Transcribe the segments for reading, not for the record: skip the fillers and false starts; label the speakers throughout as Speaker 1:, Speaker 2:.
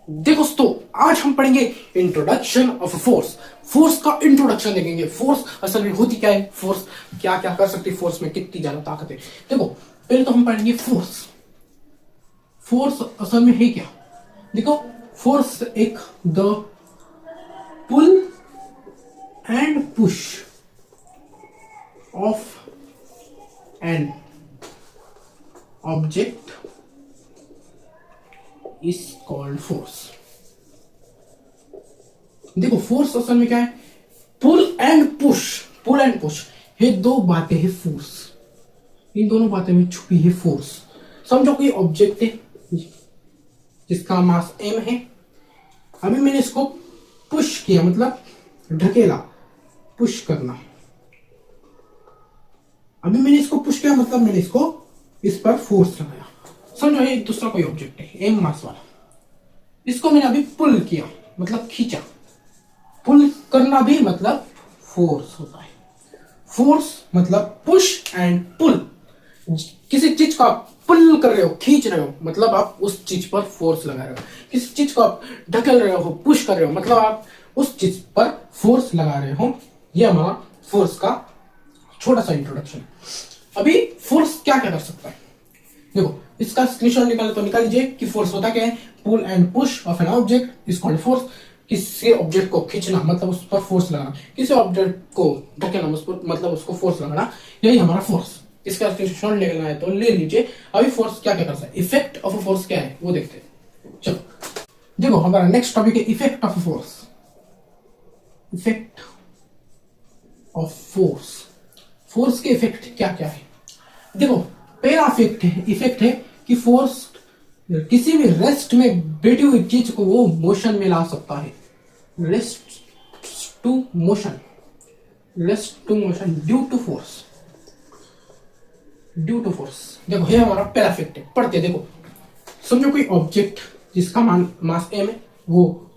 Speaker 1: देखो दोस्तों, आज हम पढ़ेंगे इंट्रोडक्शन ऑफ फोर्स। फोर्स का इंट्रोडक्शन देखेंगे। फोर्स असल में होती क्या है, फोर्स क्या क्या कर सकती है, फोर्स में कितनी ज्यादा ताकत है। देखो पहले तो हम पढ़ेंगे फोर्स। फोर्स असल में है क्या, देखो फोर्स एक the pull and push of an object is called force. देखो फोर्स असल में क्या है, pull and push. Pull and push ये दो बातें हैं फोर्स। इन दोनों बातें में छुपी है फोर्स। समझो कोई ऑब्जेक्ट है जिसका मास m है। अभी मैंने इसको पुश किया, मतलब ढकेला, पुश करना। अभी मैंने इसको पुश किया, मतलब मैंने इसको इस पर फोर्स लगाया। समझो ये दूसरा कोई ऑब्जेक्ट है m मास वाला, इसको मैंने अभी पुल किया, मतलब खींचा। पुल करना भी मतलब फोर्स होता है। फोर्स मतलब पुश एंड पुल। किसी चीज को आप पुल कर रहे हो, खींच रहे हो, मतलब आप उस चीज पर फोर्स लगा रहे हो। किसी चीज को आप ढकेल रहे हो, पुश कर रहे हो, मतलब आप उस चीज पर फोर्स लगा रहे हो। यह हमारा फोर्स का छोटा सा इंट्रोडक्शन। अभी फोर्स क्या क्या कर सकता है, देखो इसका स्क्रीनशॉट निकाले तो निकाल लीजिए कि फोर्स होता क्या है। Pull and push of an object is called force. किसी ऑब्जेक्ट को खींचना मतलब उस पर फोर्स लगाना, किसी ऑब्जेक्ट को ढकेलना मतलब उसको फोर्स लगाना, यही हमारा फोर्स। इसका स्क्रीनशॉट लेना है तो ले लीजिए। अभी फोर्स क्या क्या करता है, इफेक्ट ऑफ अ फोर्स क्या है वो देखते हैं। चलो देखो हमारा नेक्स्ट टॉपिक है effect of force. Effect of force, force के इफेक्ट क्या क्या है। देखो पहला इफेक्ट है कि फोर्स किसी भी रेस्ट में बैठी हुई चीज को वो मोशन में ला सकता है। Rest to motion, rest to motion due to force. Due to force, देखो ये हमारा पहला इफेक्ट है। पढ़ते देखो, समझो कोई ऑब्जेक्ट जिसका मास m है, वो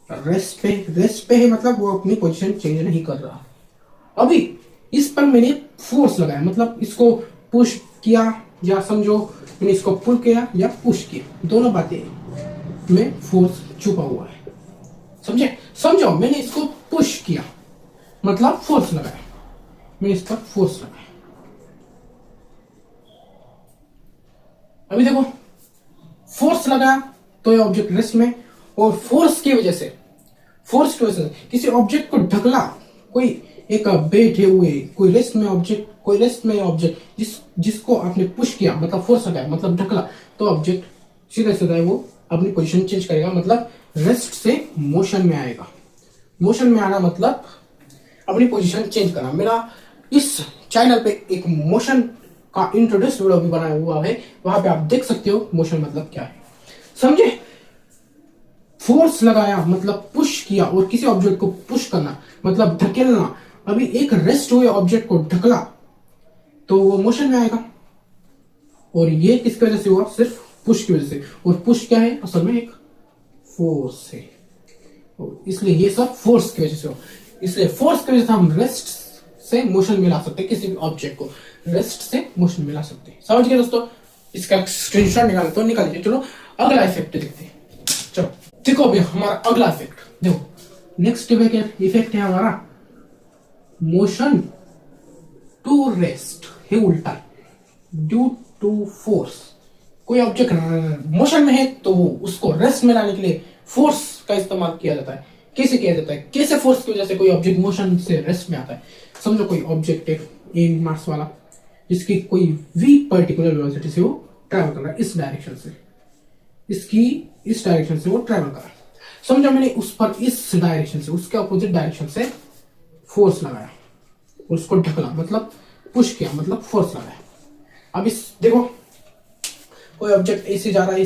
Speaker 1: रेस्ट पे है, मतलब वो अपनी पोजीशन चेंज नहीं कर रहा। अभी इस पर मैंने फोर्स लगाया, मतलब इसको पुश किया, या समझो मैंने इसको पुल किया या पुश किया, दोनों बातें में फोर्स छुपा हुआ है। समझो मैंने इसको पुश किया, मतलब फोर्स लगाया, मैंने इस पर फोर्स लगाया। अभी देखो फोर्स लगाया तो ये ऑब्जेक्ट रेस्ट में, और फोर्स की वजह से किसी ऑब्जेक्ट को ढकला। कोई एक बैठे हुए कोई रेस्ट में ऑब्जेक्ट जिसको आपने पुश किया, मतलब फोर्स लगाया, मतलब ढकला, तो ऑब्जेक्ट सीधा वो अपनी पोजीशन चेंज करेगा, मतलब रेस्ट से मोशन में आएगा। मोशन में आना मतलब अपनी पोजीशन चेंज करना। मेरा इस चैनल पे एक मोशन का इंट्रोड्यूस वीडियो भी बनाया हुआ है, वहां पे आप देख सकते हो मोशन मतलब क्या है। समझे, फोर्स लगाया मतलब पुश किया, और किसी ऑब्जेक्ट को पुश करना मतलब धकेलना। अभी एक रेस्ट हुए ऑब्जेक्ट को ढकला तो वो मोशन में आएगा, और ये किसकी वजह से हुआ, सिर्फ पुश की वजह से। और पुश क्या है, असल में एक फोर्स है, इसलिए ये सब फोर्स की वजह से हो। इसलिए फोर्स की वजह से हम रेस्ट से मोशन में ला सकते हैं, किसी भी ऑब्जेक्ट को रेस्ट से मोशन में ला सकते हैं। समझ गए दोस्तों, इसका स्क्रीनशॉट निकाले तो निकाल लीजिए। चलो अगला इफेक्ट देखते हैं। चलो देखो अभी हमारा अगला इफेक्ट, देखो नेक्स्ट इफेक्ट है हमारा मोशन टू रेस्ट है, उल्टा ड्यू टू फोर्स। कोई ऑब्जेक्ट मोशन में है तो वो उसको रेस्ट में लाने के लिए फोर्स का इस्तेमाल किया जाता है। कैसे किया जाता है, कैसे फोर्स की वजह से कोई ऑब्जेक्ट मोशन से रेस्ट में आता है। समझो कोई ऑब्जेक्ट है a मास वाला, जिसकी कोई v पर्टिकुलर वेलोसिटी से वो ट्रैवल कर रहा है, इस डायरेक्शन से, इसकी इस डायरेक्शन से वो ट्रैवल कर रहा है। समझो मैंने उस पर इस डायरेक्शन से, उसके अपोजिट डायरेक्शन से फोर्स लगाया, उसको ढकला मतलब पुश किया, मतलब फोर्स लगाया। अब इस देखो कोई ऑब्जेक्ट ऐसे जा रहा है,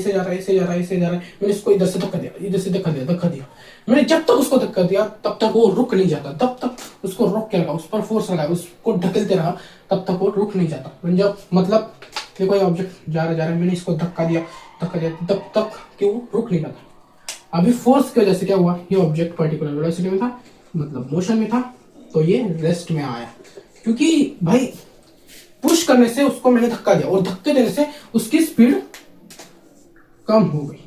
Speaker 1: मैंने इसको इधर से धक्का दिया। मैंने जब तक उसको धक्का दिया तब तक वो रुक नहीं जाता, तब तक उसको रोक के लगा, उस पर फोर्स लगाया, उसको ढकेलते रहा, तब तक वो रुक नहीं जाता। जब मतलब कोई ऑब्जेक्ट जा रहा है, मैंने इसको धक्का दिया तब तक कि वो रुक नहीं जाता। अभी फोर्स की वजह से क्या हुआ, ये ऑब्जेक्ट पर्टिकुलर वेलोसिटी में था, मतलब मोशन में था, तो ये रेस्ट में आया। क्योंकि भाई पुश करने से उसको मैंने धक्का दिया, और धक्के देने से उसकी स्पीड कम हो गई।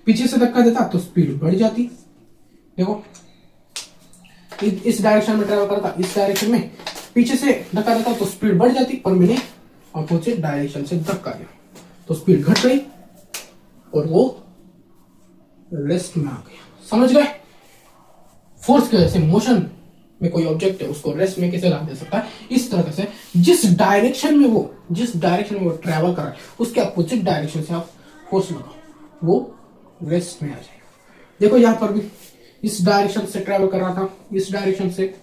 Speaker 1: पीछे से धक्का देता तो स्पीड बढ़ जाती। देखो इस डायरेक्शन में ट्रेवल करता, इस डायरेक्शन में पीछे से धक्का देता तो स्पीड बढ़ जाती, पर मैंने अपोजिट डायरेक्शन से धक्का दिया तो स्पीड घट गई और वो रेस्ट में आ गया। समझ गए? फोर्स की वजह से मोशन में कोई ऑब्जेक्ट है उसको रेस्ट में कैसे ला दे सकता है, इस तरह से जिस डायरेक्शन में वो ट्रैवल कर रहा है उसके अपोजिट डायरेक्शन से आप फोर्स लगाओ, वो रेस्ट में आ जाएगा। देखो यहाँ पर भी इस डायरेक्शन से ट्रैवल कर रहा था, इस डायरेक्शन से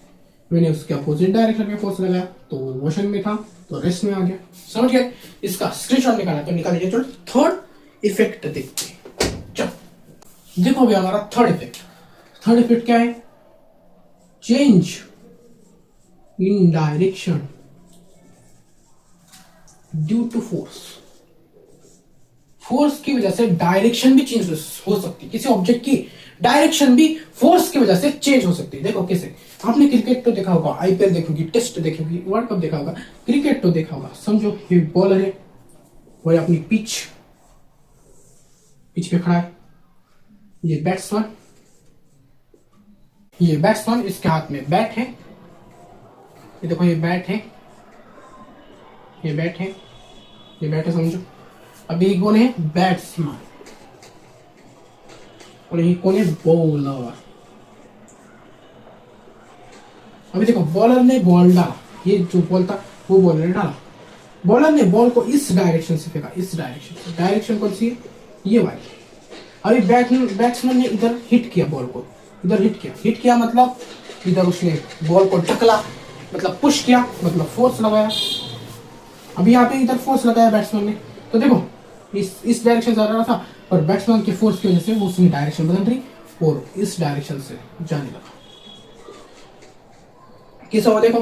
Speaker 1: मैंने उसके अपोजिट डायरेक्शन में फोर्स लगाया तो वो मोशन में था तो रेस्ट में आ गया। समझ गए? इसका स्क्रीनशॉट निकालना तो निकाल लीजिए। चलो थर्ड इफेक्ट देखते हैं। चलो देखो अभी हमारा थर्ड इफेक्ट क्या है? Change in direction due to force की वजह से डायरेक्शन भी चेंज हो सकती है। किसी ऑब्जेक्ट की डायरेक्शन भी फोर्स की वजह से चेंज हो सकती है। देखो कैसे? आपने क्रिकेट तो देखा होगा, आईपीएल देखोगी, टेस्ट देखोगी, वर्ल्ड कप देखा होगा, क्रिकेट तो देखा होगा। समझो ये बॉलर है, वो अपनी पिच पे खड़ा है, ये बैट्समैन इसके हाथ में बैट है, ये देखो ये बैट है समझो। अभी ये कौन है? बैट्समैन और ये कौन है? बॉलर। अभी देखो बॉलर ने बॉल डाला, ये जो बॉल था वो बॉलर ने डाला, बॉलर ने बॉल को इस डायरेक्शन से फेंका, इस डायरेक्शन कौन सी है? ये वाली। अभी बैट्समैन ने इधर हिट किया बॉल को, इधर हिट किया मतलब इधर उसने बॉल को ढकला, मतलब पुश किया, मतलब फोर्स लगाया। अभी यहाँ पे इधर फोर्स लगाया बैट्समैन ने, तो देखो इस डायरेक्शन से आ रहा था पर बैट्समैन के फोर्स की वजह से उसने डायरेक्शन बदल रही और इस डायरेक्शन से जाने लगा। कैसा हुआ? देखो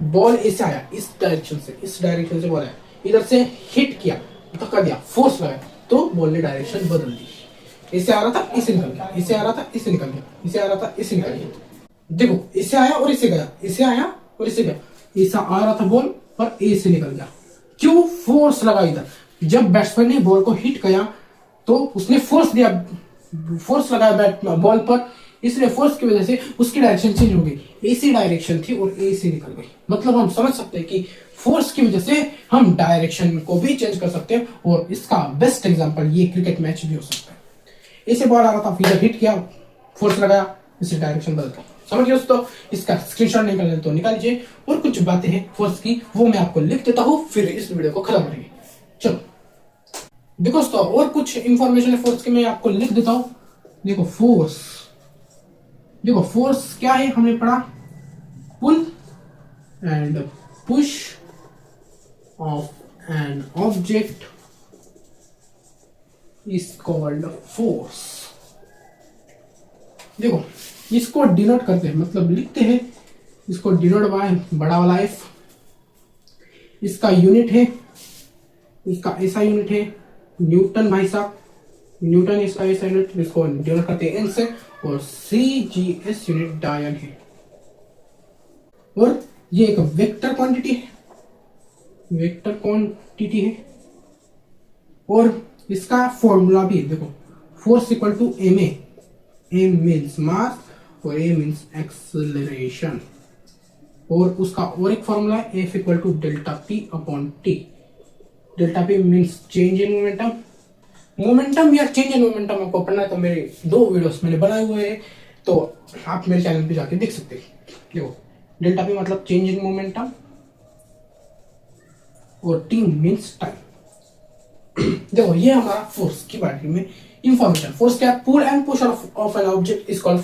Speaker 1: बॉल ऐसे आया, इस डायरेक्शन से बॉल आया, इधर से हिट किया, धक्का दिया, फोर्स लगाया तो बॉल ने डायरेक्शन बदल दी। इसे आ रहा था, इसे निकल गया, इसे आ रहा था, इसे निकल गया, इसे आ रहा था, इसे निकल गया। देखो इसे आया और इसे गया, इसे आया और इसे गया। ऐसा आ रहा था बॉल पर ए से निकल गया। क्यों? फोर्स लगा इधर। जब बैट्समैन ने बॉल को हिट किया तो उसने फोर्स लगाया बॉल पर, इसलिए फोर्स की वजह से उसकी डायरेक्शन चेंज हो गई। ए से डायरेक्शन थी और ए से निकल गई। मतलब हम समझ सकते हैं कि फोर्स की वजह से हम डायरेक्शन को भी चेंज कर सकते हैं और इसका बेस्ट एग्जांपल ये क्रिकेट मैच भी हो सकता है। ऐसे बॉल आ रहा था, फिर हिट किया, फोर्स लगाया, इससे डायरेक्शन बदल गया। समझिए दोस्तों? इसका स्क्रीनशॉट निकालना तो निकाल लीजिए और कुछ बातें हैं फोर्स की वो मैं आपको लिख देता हूं, फिर इस वीडियो को खत्म करेंगे। चलो देखो दोस्तों और कुछ इंफॉर्मेशन है फोर्स की मैं आपको लिख देता हूं। देखो फोर्स क्या है? हमने पढ़ा pull and push of an object is called force. देखो इसको डिनोट करते हैं, मतलब लिखते हैं इसको डिनोट बाय बड़ा वाला एफ। इसका यूनिट है, इसका ऐसा यूनिट है न्यूटन। भाई साहब न्यूटन इसका ऐसा यूनिट, इसको डिनोट करते हैं एन से। और CGS यूनिट डायन है और ये एक वेक्टर क्वांटिटी है, और इसका फॉर्मूला भी है। देखो force equal to ma, m means mass और a मीन्स एक्सेलरेशन, और उसका और एक फॉर्मूला है F equal to delta P upon T। Delta P means change in momentum या चेंज इन मोमेंटम आपको पढ़ना है तो मेरे 2 वीडियोस मैंने बनाए हुए हैं, तो आप मेरे चैनल पे जाके देख सकते हैं। देखो डेल्टा P मतलब चेंज इन मोमेंटम और T मीन्स टाइम। देखो ये हमारा फोर्स की बारे में इंफॉर्मेशन। फोर्स क्या है? Pull and push of an object is called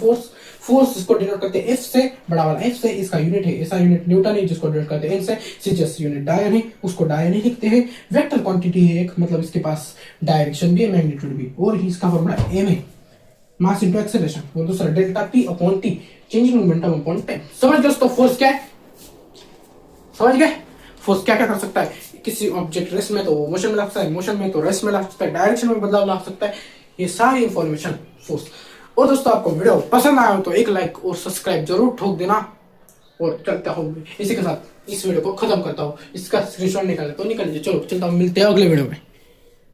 Speaker 1: force इसको डिनोट करते हैं F से, बड़ा वाला F से। इसका यूनिट है, ऐसा यूनिट न्यूटन है जिसको डिनोट करते हैं N से। CGS यूनिट डायन है, उसको डायन ही लिखते हैं। वेक्टर क्वांटिटी है एक, मतलब इसके पास डायरेक्शन भी है, मैग्नीट्यूड भी, और इसका formula ma mass into acceleration, और दूसरा delta P upon T change in momentum upon time. समझ गए दोस्तों फोर्स क्या है? समझ गए फोर्स क्या क्या कर सकता है? किसी ऑब्जेक्ट रेस्ट में तो मोशन में ला सकता है, मोशन में तो रेस्ट में ला सकता है, डायरेक्शन में बदलाव ला सकता है। ये सारी इंफॉर्मेशन फोर्स। और दोस्तों आपको वीडियो पसंद आया हो तो एक लाइक और सब्सक्राइब जरूर ठोक देना। और चलता हूँ इसी के साथ इस वीडियो को खत्म करता हूँ। इसका स्क्रीनशॉट निकाले तो निकल लीजिए। चलो चलता हूँ, मिलते हैं अगले वीडियो में।